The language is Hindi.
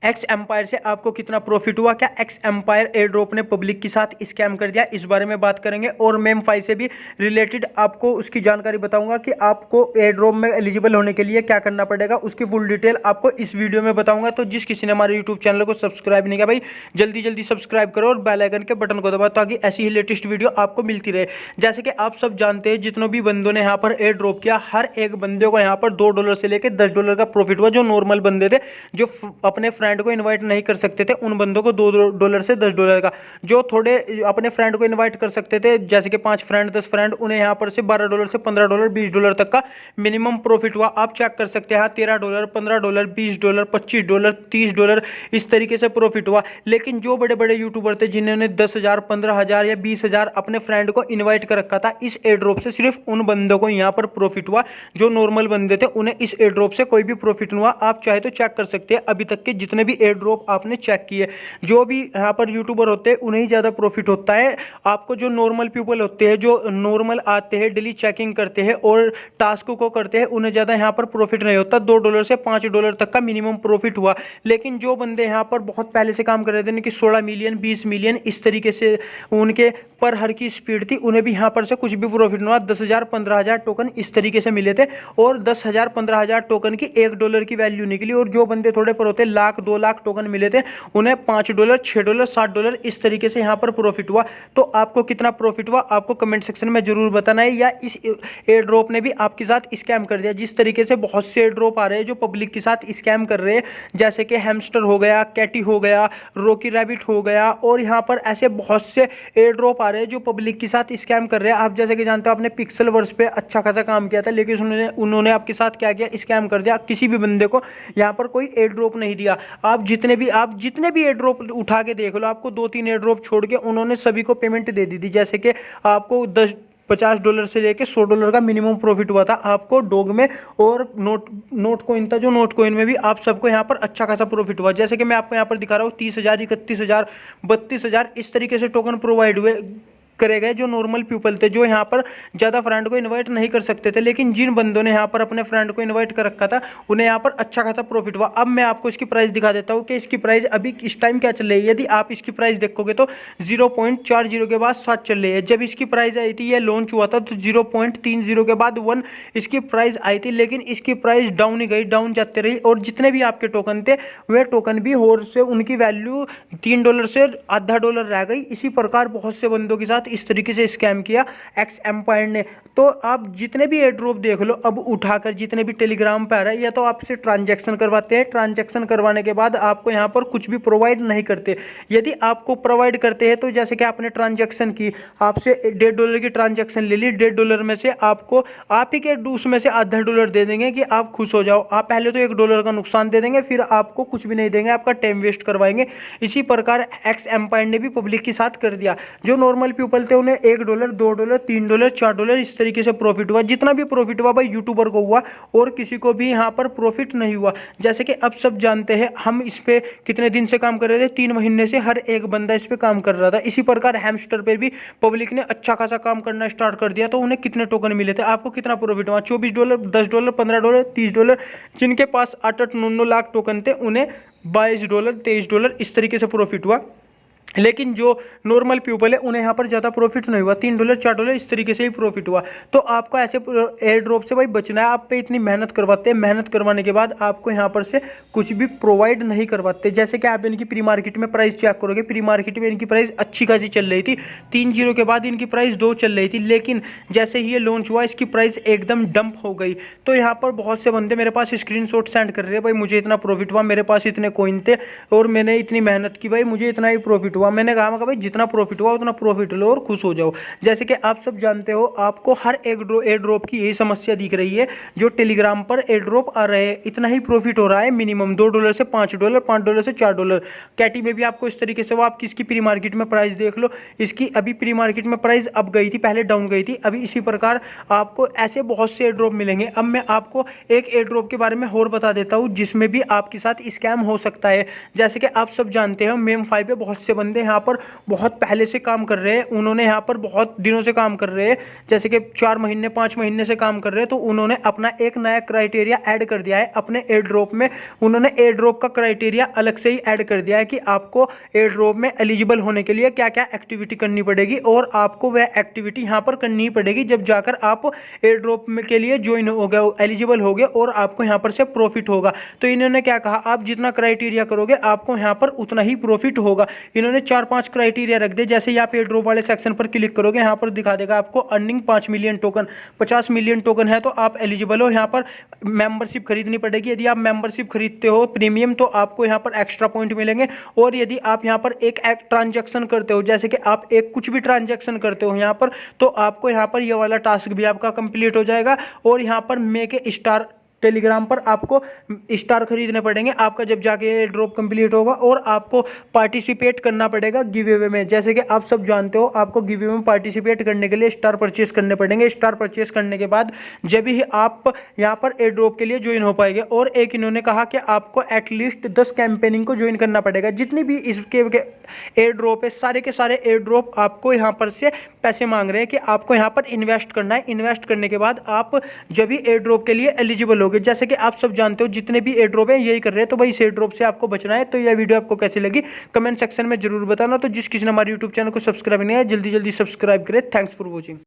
एक्स एम्पायर से आपको कितना प्रॉफिट हुआ, क्या एक्स एम्पायर एयर ड्रॉप ने पब्लिक के साथ स्कैम कर दिया, इस बारे में बात करेंगे। और मेम 5 से भी रिलेटेड आपको उसकी जानकारी बताऊंगा कि आपको एयर ड्रॉप में एलिजिबल होने के लिए क्या करना पड़ेगा, उसकी फुल डिटेल आपको इस वीडियो में बताऊंगा। तो जिस किसी ने हमारे यूट्यूब चैनल को सब्सक्राइब नहीं किया भाई, जल्दी जल्दी सब्सक्राइब करो और बेल आइकन के बटन को दबाओ ताकि ऐसी ही लेटेस्ट वीडियो आपको मिलती रहे। जैसे कि आप सब जानते हैं, जितने भी बंदों ने यहाँ पर एयर ड्रॉप किया, हर एक बंदे को यहाँ पर $2 से लेकर $10 का प्रॉफिट हुआ। जो नॉर्मल बंदे थे, जो अपने फ्रेंड को इन्वाइट नहीं कर सकते थे, उन बंदों को $2 से $10 का, जो थोड़े अपने फ्रेंड को इनवाइट कर सकते थे, जैसे कि 5 फ्रेंड 10 फ्रेंड, उन्हें यहाँ पर से $12 से $15 $20 तक का मिनिमम प्रॉफिट हुआ। आप चेक कर सकते हैं, $13 $15 $20 $25 $30 इस तरीके से प्रॉफिट हुआ। लेकिन जो बड़े बड़े यूट्यूबर थे, जिन्होंने 10,000 15,000 या 20,000 अपने फ्रेंड को इन्वाइट कर रखा था, इस एयर ड्रॉप से सिर्फ उन बंदों को यहाँ पर प्रॉफिट हुआ। जो नॉर्मल बंदे थे, उन्हें इस एयर ड्रॉप से कोई भी प्रॉफिट नहीं हुआ। आप चाहे तो चेक कर सकते हैं, अभी तक के जितने भी एयर ड्रॉप आपने चेक किए, जो भी यहाँ पर यूट्यूबर होते हैं, उन्हें ही ज़्यादा प्रॉफिट होता है। आपको जो नॉर्मल पीपल होते हैं, जो नॉर्मल आते हैं, डेली चेकिंग करते हैं और टास्क को करते हैं, उन्हें ज़्यादा यहाँ पर प्रॉफिट नहीं होता। $2 से $5 तक का मिनिमम प्रॉफिट हुआ। लेकिन जो बंदे यहाँ पर बहुत पहले से काम कर रहे थे कि 16 मिलियन 20 मिलियन इस तरीके से उनके पर हर की स्पीड थी, उन्हें भी यहाँ पर से कुछ भी प्रॉफिट नहीं हुआ। 10,000 15,000 टोकन इस तरीके से मिले थे और 10,000 15,000 टोकन की $1 की वैल्यू निकली। और जो बंदे थोड़े पर होते, लाख 2 लाख टोकन मिले थे, उन्हें $5 $6 $7 इस तरीके से यहाँ पर प्रॉफिट हुआ। तो आपको कितना प्रॉफिट हुआ, आपको कमेंट सेक्शन में जरूर बताना है, या इस एयर ड्रॉप ने भी आपके साथ स्कैम कर दिया। जिस तरीके से बहुत से एयर ड्रॉप आ रहे हैं जो पब्लिक के साथ स्कैम कर रहे हैं, जैसे कि हैमस्टर हो गया, कैटी हो गया, रॉकी रैबिट हो गया, और यहाँ पर ऐसे बहुत से एयर ड्रॉप आ रहे हैं जो पब्लिक के साथ स्कैम कर रहे हैं। आप जैसे कि जानते हो, आपने पिक्सल वर्स पे अच्छा खासा काम किया था, लेकिन उन्होंने आपके साथ क्या किया, स्कैम कर दिया। किसी भी बंदे को यहाँ पर कोई एयर ड्रॉप नहीं दिया। आप जितने भी एयर ड्रॉप उठा के देख लो, आपको 2-3 एयर ड्रॉप छोड़ के उन्होंने सभी को पेमेंट दे दी थी। जैसे कि आपको $50 से लेके $100 का मिनिमम प्रॉफिट हुआ था आपको डॉग में, और नोट कॉइन था, जो नोट कॉइन में भी आप सबको यहाँ पर अच्छा खासा प्रॉफिट हुआ। जैसे कि मैं आपको यहाँ पर दिखा रहा हूँ, 30,000 31,000 32,000 इस तरीके से टोकन प्रोवाइड हुए करे गए। जो नॉर्मल पीपल थे, जो यहाँ पर ज़्यादा फ्रेंड को इनवाइट नहीं कर सकते थे, लेकिन जिन बंदों ने यहाँ पर अपने फ्रेंड को इनवाइट कर रखा था, उन्हें यहाँ पर अच्छा खासा प्रॉफिट हुआ। अब मैं आपको इसकी प्राइस दिखा देता हूँ कि इसकी प्राइस अभी इस टाइम क्या चल रही है। यदि आप इसकी प्राइस देखोगे तो 0.40 के बाद 7 चल रही है। जब इसकी प्राइस आई थी, यह लॉन्च हुआ था, तो 0.30 के बाद 1 इसकी प्राइस आई थी, लेकिन इसकी प्राइस डाउन ही गई, डाउन जाते रही। और जितने भी आपके टोकन थे, वे टोकन भी और से उनकी वैल्यू $3 से $0.5 रह गई। इसी प्रकार बहुत से बंदों के साथ इस तरीके से स्कैम किया एक्स एम्पायर ने। तो आप जितने भी एयर ड्रॉप देख लो, अब उठाकर जितने भी टेलीग्राम पे आ रहा है, या तो आपसे ट्रांजैक्शन करवाते हैं, ट्रांजैक्शन करवाने के बाद आपको यहाँ पर कुछ भी प्रोवाइड नहीं करते। यदि आपको प्रोवाइड करते हैं, तो जैसे कि आपने ट्रांजैक्शन की, आपसे $1.5 की ट्रांजैक्शन ले ली, $1.5 में से आपको आप ही के उसमें से $0.5 दे देंगे कि आप खुश हो जाओ। आप पहले तो $1 का नुकसान दे देंगे, फिर आपको कुछ भी नहीं देंगे, आपका टाइम वेस्ट करवाएंगे। इसी प्रकार एक्स एम्पायर ने भी पब्लिक के साथ कर दिया। जो नॉर्मल पीपल थे, उन्हें $1 $2 $3 $4 इस तरीके से प्रॉफिट हुआ। जितना भी प्रॉफिट हुआ भाई यूट्यूबर को हुआ, और किसी को भी यहाँ पर प्रॉफिट नहीं हुआ। जैसे कि अब सब जानते हैं, हम इस पे कितने दिन से काम कर रहे थे, 3 महीने से हर एक बंदा इस पे काम कर रहा था। इसी प्रकार हैमस्टर पे भी पब्लिक ने अच्छा खासा काम करना स्टार्ट कर दिया। तो उन्हें कितने टोकन मिले थे, आपको कितना प्रॉफिट हुआ, $24 $10 $15 $30। जिनके पास 8-8 9-9 लाख टोकन थे, उन्हें $22 $23 इस तरीके से प्रॉफिट हुआ। लेकिन जो नॉर्मल पीपल है, उन्हें यहाँ पर ज़्यादा प्रॉफिट नहीं हुआ, $3 $4 इस तरीके से ही प्रॉफिट हुआ। तो आपको ऐसे एयर ड्रॉप से भाई बचना है। आप पे इतनी मेहनत करवाते हैं, मेहनत करवाने के बाद आपको यहाँ पर से कुछ भी प्रोवाइड नहीं करवाते। जैसे कि आप इनकी प्री मार्केट में प्राइस चेक करोगे, प्री मार्केट में इनकी प्राइस अच्छी खासी चल रही थी, 3 के बाद इनकी प्राइस 2 चल रही थी। लेकिन जैसे ही ये लॉन्च हुआ, इसकी प्राइस एकदम डंप हो गई। तो यहाँ पर बहुत से बंदे मेरे पास स्क्रीनशॉट सेंड कर रहे हैं, भाई मुझे इतना प्रॉफिट हुआ, मेरे पास इतने कॉइन थे और मैंने इतनी मेहनत की, भाई मुझे इतना ही प्रॉफिट हुआ। मैंने कहा भाई जितना प्रॉफिट हुआ उतना प्रॉफिट लो और खुश हो जाओ। जैसे कि आप सब जानते हो, आपको हर एक एयर ड्रॉप की यही समस्या दिख रही है। जो टेलीग्राम पर एयर ड्रॉप आ रहे हैं, इतना ही प्रॉफिट हो रहा है मिनिमम, $2 से $5 $5 से $4। कैटी में भी आपको इस तरीके से, वो आप किसकी प्री मार्केट में प्राइस देख लो, इसकी अभी प्री मार्केट में प्राइस अब गई थी, पहले डाउन गई थी, अभी इसी प्रकार आपको ऐसे बहुत से एयर ड्रॉप मिलेंगे। अब मैं आपको एक एयर ड्रॉप के बारे में और बता देता हूँ, जिसमें भी आपके साथ स्कैम हो सकता है। जैसे कि आप सब जानते हो, मेम 5 पे बहुत से बंदे बंदे यहाँ पर बहुत पहले से काम कर रहे हैं, उन्होंने यहाँ पर बहुत दिनों से काम कर रहे हैं, जैसे कि 4 महीने 5 महीने से काम कर रहे हैं, तो उन्होंने अपना एक नया क्राइटेरिया ऐड कर दिया है अपने एयर ड्रॉप में। उन्होंने एयर ड्रॉप का क्राइटेरिया अलग से ही ऐड कर दिया है कि आपको एयर ड्रॉप में एलिजिबल होने के लिए क्या क्या एक्टिविटी करनी पड़ेगी, और आपको वह एक्टिविटी यहाँ पर करनी ही पड़ेगी जब जाकर आप एयर ड्रॉप के लिए ज्वाइन हो गए, एलिजिबल हो गए, और आपको यहाँ पर से प्रॉफिट होगा। तो इन्होंने क्या कहा, आप जितना क्राइटेरिया करोगे आपको यहाँ पर उतना ही प्रॉफिट होगा। इन्होंने 4-5 क्राइटेरिया रख दिए, जैसे आप एयर ड्रॉप वाले सेक्शन पर क्लिक करोगे, यहाँ पर दिखा देगा आपको earning 5 million token, 50 million token है तो आप एलिजिबल हो। यहाँ पर मेंबरशिप खरीदनी पड़ेगी, यदि आप मेंबरशिप खरीदते हो प्रीमियम तो आपको यहाँ पर एक्स्ट्रा पॉइंट मिलेंगे। और यदि आप यहाँ पर एक ट्रांजैक्शन करते हो, जैसे कि आप एक कुछ भी ट्रांजैक्शन करते हो यहाँ पर, तो आपको यहाँ पर ये वाला टास्क भी आपका कंप्लीट हो जाएगा। और यहाँ पर मेक ए स्टार टेलीग्राम पर आपको स्टार खरीदने पड़ेंगे आपका जब जाके ड्रॉप कंप्लीट होगा, और आपको पार्टिसिपेट करना पड़ेगा गिव अवे में। जैसे कि आप सब जानते हो, आपको गिव अवे में पार्टिसिपेट करने के लिए स्टार परचेस करने पड़ेंगे। स्टार परचेस करने के बाद जब ही आप यहाँ पर एयर ड्रॉप के लिए ज्वाइन हो पाएंगे। और एक इन्होंने कहा कि आपको एटलीस्ट 10 कैंपेनिंग को ज्वाइन करना पड़ेगा। जितनी भी इसके एयर ड्रॉप है, सारे के सारे एयर ड्रॉप आपको यहाँ पर से पैसे मांग रहे हैं कि आपको यहाँ पर इन्वेस्ट करना है। इन्वेस्ट करने के बाद आप जब भी एयर ड्रॉप के लिए एलिजिबल होगे, जैसे कि आप सब जानते हो जितने भी एयर ड्रॉप है यही कर रहे हैं, तो भाई इस एयर ड्रॉप से आपको बचना है। तो यह वीडियो आपको कैसी लगी कमेंट सेक्शन में जरूर बताना। तो जिस किसी ने हमारे यूट्यूब चैनल को सब्सक्राइब नहीं है जल्दी जल्दी सब्सक्राइब करें। Thanks for watching.